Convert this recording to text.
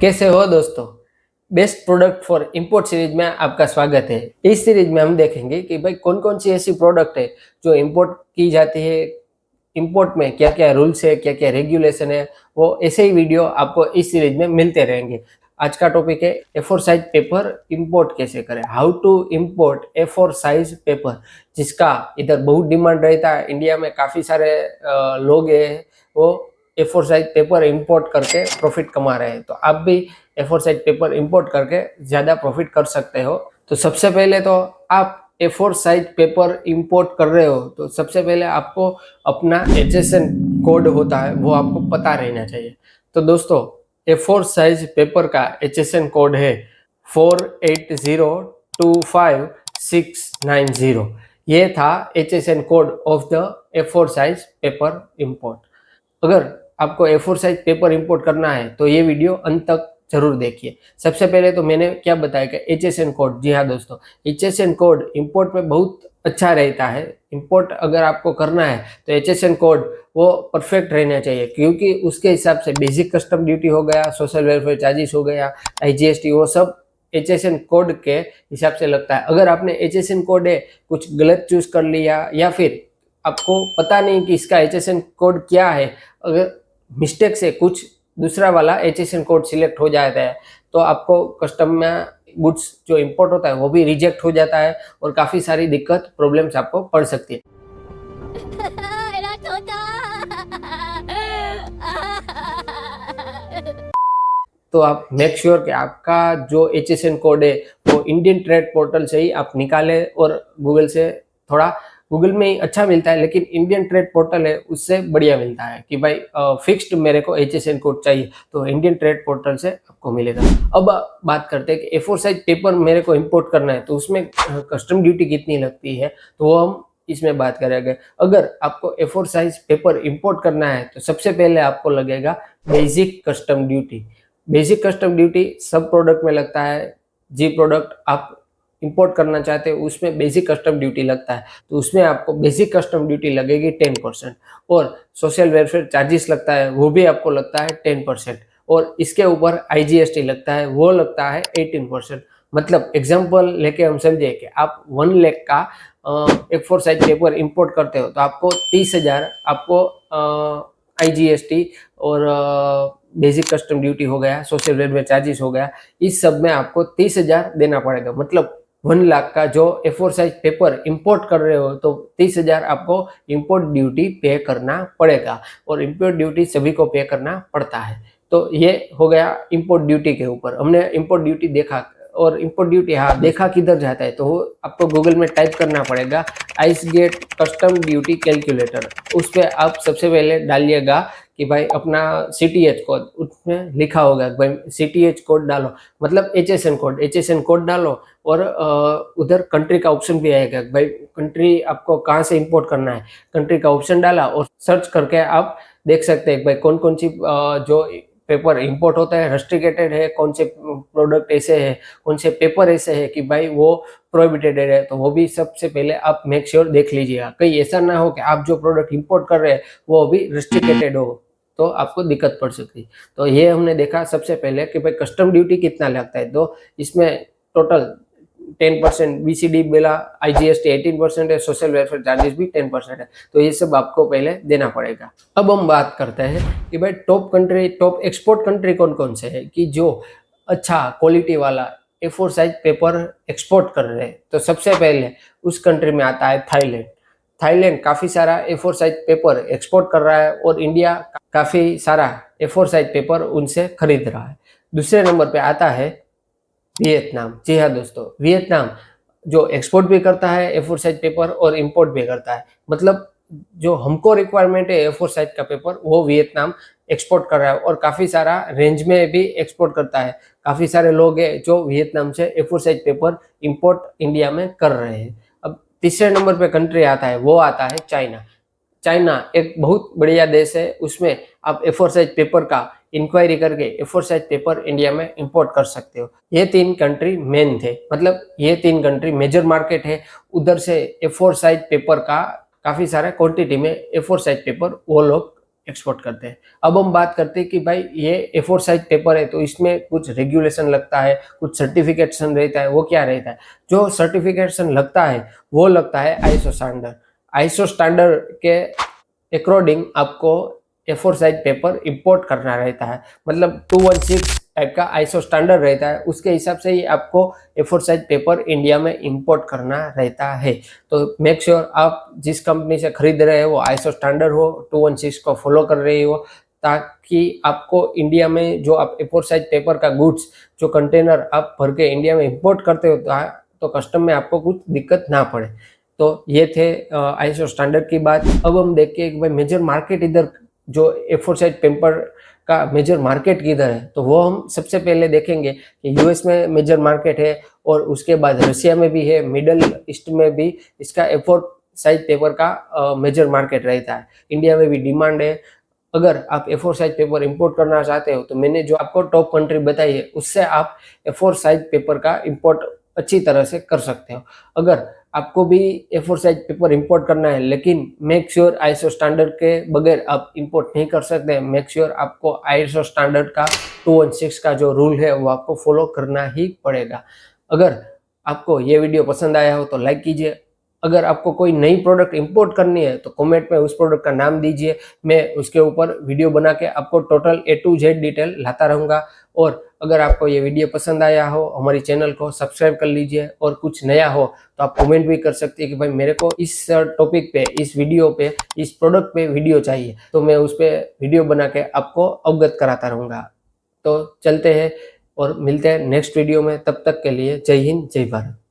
कैसे हो दोस्तों। Best product for import series में आपका स्वागत है। इस सीरीज में हम देखेंगे कि भाई कौन कौन सी ऐसी प्रोडक्ट है जो इंपोर्ट की जाती है, इंपोर्ट में क्या क्या रूल्स है, क्या क्या रेगुलेशन है, वो ऐसे ही वीडियो आपको इस सीरीज में मिलते रहेंगे। आज का टॉपिक है A4 साइज पेपर इंपोर्ट कैसे करें, how to import A4 size paper, जिसका इधर बहुत डिमांड रहता है। इंडिया में काफ़ी सारे लोग हैं वो A4 साइज पेपर इंपोर्ट करके प्रॉफिट कमा रहे हैं। तो आप भी A4 साइज पेपर इंपोर्ट करके ज़्यादा प्रॉफिट कर सकते हो। तो सबसे पहले तो आप A4 साइज पेपर इंपोर्ट कर रहे हो तो सबसे पहले आपको अपना HSN कोड होता है वो आपको पता रहना चाहिए। तो दोस्तों A4 साइज पेपर का HSN कोड है 48025690। ये था HSN code of the A4 size paper import. अगर आपको A4 साइज पेपर इंपोर्ट करना है तो ये वीडियो अंत तक जरूर देखिए। सबसे पहले तो मैंने क्या बताया कि HSN कोड, जी हाँ दोस्तों, HSN कोड इंपोर्ट में बहुत अच्छा रहता है। इंपोर्ट अगर आपको करना है तो HSN कोड वो परफेक्ट रहना चाहिए, क्योंकि उसके हिसाब से बेसिक कस्टम ड्यूटी हो गया, सोशल वेलफेयर चार्जेस हो गया, IGST, वो सब HSN कोड के हिसाब से लगता है। अगर आपने HSN कोड है कुछ गलत चूज कर लिया या फिर आपको पता नहीं कि इसका HSN कोड क्या है, अगर मिस्टेक से कुछ दूसरा वाला HSN कोड सिलेक्ट हो जाता है तो आपको कस्टम में गुड्स जो इंपोर्ट होता है वो भी रिजेक्ट हो जाता है और काफ़ी सारी दिक्कत प्रॉब्लम्स आपको पड़ सकती है। तो आप मेक श्योर कि आपका जो HSN कोड है वो इंडियन ट्रेड पोर्टल से ही आप निकालें, और गूगल से थोड़ा, गूगल में ही अच्छा मिलता है लेकिन इंडियन ट्रेड पोर्टल है उससे बढ़िया मिलता है कि भाई फिक्स्ड मेरे को HSN कोड चाहिए तो इंडियन ट्रेड पोर्टल से आपको मिलेगा। अब बात करते हैं कि A4 साइज पेपर मेरे को इंपोर्ट करना है तो उसमें कस्टम ड्यूटी कितनी लगती है, तो वो हम इसमें बात करेंगे। अगर आपको A4 साइज पेपर इंपोर्ट करना है तो सबसे पहले आपको लगेगा basic custom duty. Basic custom duty सब प्रोडक्ट में लगता है। जी प्रोडक्ट आप इंपोर्ट करना चाहते हो उसमें बेसिक कस्टम ड्यूटी लगता है, तो उसमें आपको बेसिक कस्टम ड्यूटी लगेगी 10%, और सोशल वेलफेयर चार्जेस लगता है वो भी आपको लगता है 10%, और इसके ऊपर IGST लगता है वो लगता है 18%। मतलब एग्जांपल लेके हम समझे कि आप 1 लाख का A4 साइज पेपर इंपोर्ट करते हो तो आपको 30,000 आपको IGST और बेसिक कस्टम ड्यूटी हो गया, सोशल वेलफेयर चार्जेस हो गया, इस सब में आपको 30,000 देना पड़ेगा। मतलब 1 लाख का जो A4 साइज पेपर इंपोर्ट कर रहे हो तो 30,000 आपको इंपोर्ट ड्यूटी पे करना पड़ेगा, और इंपोर्ट ड्यूटी सभी को पे करना पड़ता है। तो ये हो गया इंपोर्ट ड्यूटी के ऊपर। हमने इंपोर्ट ड्यूटी देखा, और इंपोर्ट ड्यूटी हाँ देखा किधर जाता है तो आपको गूगल में टाइप करना पड़ेगा आइसगेट कस्टम ड्यूटी कैलकुलेटर। उस पर आप सबसे पहले डालिएगा कि भाई अपना CTH कोड, उसमें लिखा होगा भाई CTH कोड डालो, मतलब HSN कोड डालो, और उधर कंट्री का ऑप्शन भी आएगा भाई कंट्री आपको कहाँ से इंपोर्ट करना है, कंट्री का ऑप्शन डाला और सर्च करके आप देख सकते हैं भाई कौन कौन सी जो पेपर इंपोर्ट होता है रेस्ट्रिक्टेड है, कौन से प्रोडक्ट ऐसे है, कौन से पेपर ऐसे है कि भाई वो प्रोहिबिटेड है, तो वो भी सबसे पहले आप मेक श्योर देख लीजिएगा। कहीं ऐसा ना हो कि आप जो प्रोडक्ट इंपोर्ट कर रहे हैं वो भी रेस्ट्रिक्टेड हो तो आपको दिक्कत पड़ सकती है। तो ये हमने देखा सबसे पहले कि भाई कस्टम ड्यूटी कितना लगता है, तो इसमें टोटल 10% BCD बिला, IGST 18% है, सोशल वेलफेयर चार्जेस भी 10% है, तो ये सब आपको पहले देना पड़ेगा। अब हम बात करते हैं कि भाई top country, top export country कौन कौन से है कि जो अच्छा क्वालिटी वाला A4 साइज पेपर एक्सपोर्ट कर रहे हैं। तो सबसे पहले उस कंट्री में आता है थाईलैंड। थाईलैंड काफ़ी सारा A4 साइज पेपर एक्सपोर्ट कर रहा है और इंडिया काफ़ी सारा A4 साइज पेपर उनसे खरीद रहा है। दूसरे नंबर पे आता है वियतनाम। जी हाँ दोस्तों, वियतनाम जो एक्सपोर्ट भी करता है A4 साइज पेपर और इंपोर्ट भी करता है। मतलब जो हमको रिक्वायरमेंट है A4 साइज का पेपर वो वियतनाम एक्सपोर्ट कर रहा है, और काफ़ी सारा रेंज में भी एक्सपोर्ट करता है। काफ़ी सारे लोग हैं जो वियतनाम से A4 size paper import India में कर रहे हैं। अब तीसरे नंबर पे कंट्री आता है वो आता है चाइना। चाइना एक बहुत बढ़िया देश है, उसमें आप A4 साइज पेपर का इंक्वायरी करके A4 साइज पेपर इंडिया में इंपोर्ट कर सकते हो। ये 3 कंट्री मेन थे, मतलब ये 3 कंट्री मेजर मार्केट है। उधर से A4 साइज पेपर का काफ़ी सारा क्वांटिटी में A4 साइज पेपर वो लोग एक्सपोर्ट करते हैं। अब हम बात करते हैं कि भाई ये A4 साइज पेपर है तो इसमें कुछ रेगुलेशन लगता है, कुछ सर्टिफिकेशन रहता है, वो क्या रहता है? जो सर्टिफिकेशन लगता है वो लगता है आईएसओ स्टैंडर्ड। आईएसओ स्टैंडर्ड के अकॉर्डिंग आपको A4 साइज पेपर इंपोर्ट करना रहता है, मतलब 216 टाइप का आईएसओ स्टैंडर्ड रहता है, उसके हिसाब से ही आपको A4 साइज पेपर इंडिया में इंपोर्ट करना रहता है। तो मेक श्योर आप जिस कंपनी से खरीद रहे हो वो आईएसओ स्टैंडर्ड हो, 216 को फॉलो कर रही हो, ताकि आपको इंडिया में जो आप A4 साइज पेपर का गुड्स जो कंटेनर आप भर के इंडिया में इंपोर्ट करते हो तो कस्टम में आपको कुछ दिक्कत ना पड़े। तो ये थे आईएसओ स्टैंडर्ड की बात। अब हम देखिए कि भाई मेजर मार्केट इधर जो A4 साइज पेपर का मेजर मार्केट किधर है, तो वो हम सबसे पहले देखेंगे कि यूएस में मेजर मार्केट है और उसके बाद रशिया में भी है, मिडल ईस्ट में भी इसका A4 साइज पेपर का मेजर मार्केट रहता है। इंडिया में भी डिमांड है। अगर आप A4 साइज पेपर इंपोर्ट करना चाहते हो तो मैंने जो आपको टॉप कंट्री बताई है उससे आप A4 साइज पेपर का इंपोर्ट अच्छी तरह से कर सकते हो। अगर आपको भी A4 साइज पेपर इंपोर्ट करना है लेकिन मेक श्योर आईएसओ स्टैंडर्ड के बगैर आप इंपोर्ट नहीं कर सकते, मेक श्योर आपको आईएसओ स्टैंडर्ड का 216 का जो रूल है वो आपको फॉलो करना ही पड़ेगा। अगर आपको ये वीडियो पसंद आया हो तो लाइक कीजिए। अगर आपको कोई नई प्रोडक्ट इंपोर्ट करनी है तो कमेंट में उस प्रोडक्ट का नाम दीजिए, मैं उसके ऊपर वीडियो बना के आपको total A to Z detail लाता रहूँगा। और अगर आपको ये वीडियो पसंद आया हो हमारी चैनल को सब्सक्राइब कर लीजिए, और कुछ नया हो तो आप कमेंट भी कर सकते हैं कि भाई मेरे को इस टॉपिक पे, इस वीडियो पे, इस प्रोडक्ट पे वीडियो चाहिए, तो मैं उस पर वीडियो बना के आपको अवगत कराता रहूँगा। तो चलते हैं और मिलते हैं नेक्स्ट वीडियो में, तब तक के लिए जय हिंद जय भारत।